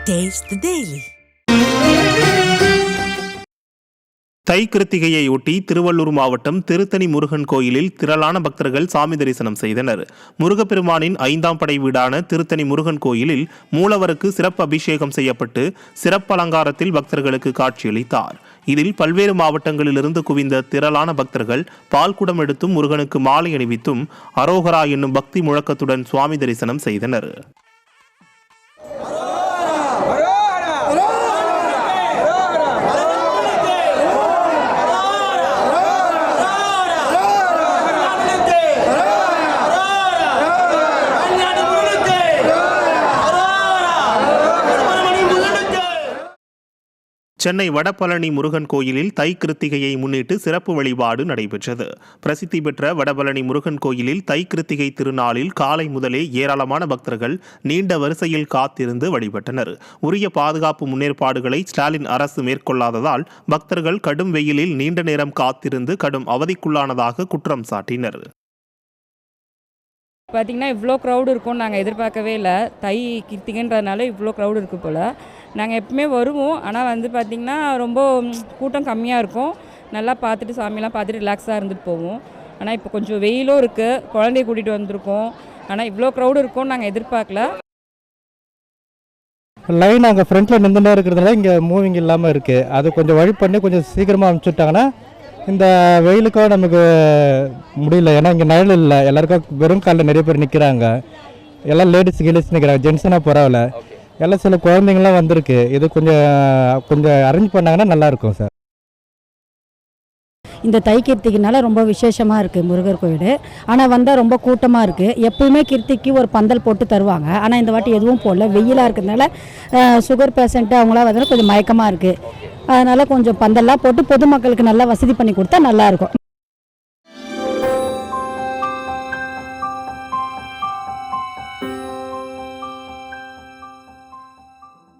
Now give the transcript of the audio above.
Taste the Daily. தை கிருத்திகையையொட்டி திருவள்ளூர் மாவட்டம் திருத்தணி முருகன் கோயிலில் திரளான பக்தர்கள் சாமி தரிசனம் செய்தனர். முருகப்பெருமானின் 5ஆம் படை வீடான திருத்தணி முருகன் கோயிலில் மூலவருக்கு சிறப்பு அபிஷேகம் செய்யப்பட்டு சிறப்பு அலங்காரத்தில் பக்தர்களுக்கு காட்சியளித்தார். இதில் பல்வேறு மாவட்டங்களிலிருந்து குவிந்த திரளான பக்தர்கள் பால்குடம் எடுத்தும் முருகனுக்கு மாலை அணிவித்தும் அரோகரா என்னும் பக்தி முழக்கத்துடன் சுவாமி தரிசனம் செய்தனர். சென்னை வடபழனி முருகன் கோயிலில் தை கிருத்திகையை முன்னிட்டு சிறப்பு வழிபாடு நடைபெற்றது. பிரசித்தி பெற்ற வடபழனி முருகன் கோயிலில் தை கிருத்திகை திருநாளில் காலை முதலே ஏராளமான பக்தர்கள் நீண்ட வரிசையில் காத்திருந்து வழிபட்டனர். உரிய பாதுகாப்பு முன்னேற்பாடுகளை ஸ்டாலின் அரசு மேற்கொள்ளாததால் பக்தர்கள் கடும் வெயிலில் நீண்ட நேரம் காத்திருந்து கடும் அவதிக்குள்ளானதாக குற்றம் சாட்டினர். பார்த்திங்கன்னா இவ்வளோ க்ரௌடு இருக்கும்னு நாங்கள் எதிர்பார்க்கவே இல்லை. தை கிருத்திகைன்றதுனால இவ்வளோ க்ரௌடு இருக்குது போல். நாங்கள் எப்பவுமே வருவோம், ஆனால் பார்த்திங்கன்னா ரொம்ப கூட்டம் கம்மியாக இருக்கும். நல்லா பார்த்துட்டு சாமியெல்லாம் பார்த்துட்டு ரிலாக்ஸாக இருந்துட்டு போவோம். ஆனால் இப்போ கொஞ்சம் வெயிலும் இருக்குது, குழந்தைய கூட்டிகிட்டு வந்திருக்கோம். ஆனால் இவ்வளோ க்ரௌடு இருக்கும்னு நாங்கள் எதிர்பார்க்கல. லைன் அங்கே ஃப்ரண்ட்டில் நின்றுனே இருக்கிறதுனால இங்கே மூவிங் இல்லாமல் இருக்குது. அது கொஞ்சம் வழி பண்ணி கொஞ்சம் சீக்கிரமாக அனுப்பிச்சுட்டாங்கன்னா இந்த வெயிலுக்கும் நமக்கு முடியல. ஏன்னா இங்கே நிழல் இல்லை, எல்லாருக்கும் வெறும் காலில் நிறைய பேர் நிற்கிறாங்க. எல்லாம் லேடிஸ் கீழேஸ் நிற்கிறாங்க, ஜென்ஸுனா பரவாயில்ல. எல்லாம் சில குழந்தைங்களாம் வந்திருக்கு. இது கொஞ்சம் அரேஞ்ச் பண்ணாங்கன்னா நல்லாயிருக்கும் சார். இந்த தை கிருத்திகைனால ரொம்ப விசேஷமாக இருக்குது முருகர் கோயில். ஆனால் வந்தால் ரொம்ப கூட்டமாக இருக்குது. எப்போயுமே கிருத்திக்கு ஒரு பந்தல் போட்டு தருவாங்க, ஆனால் இந்த வாட்டி எதுவும் போடல. வெயிலாக இருக்கிறதுனால சுகர் பேஷண்ட்டு அவங்களாம் வந்து கொஞ்சம் மயக்கமாக இருக்குது. அதனால் கொஞ்சம் பந்தல்லாம் போட்டு பொதுமக்களுக்கு நல்லா வசதி பண்ணி கொடுத்தா நல்லாயிருக்கும்.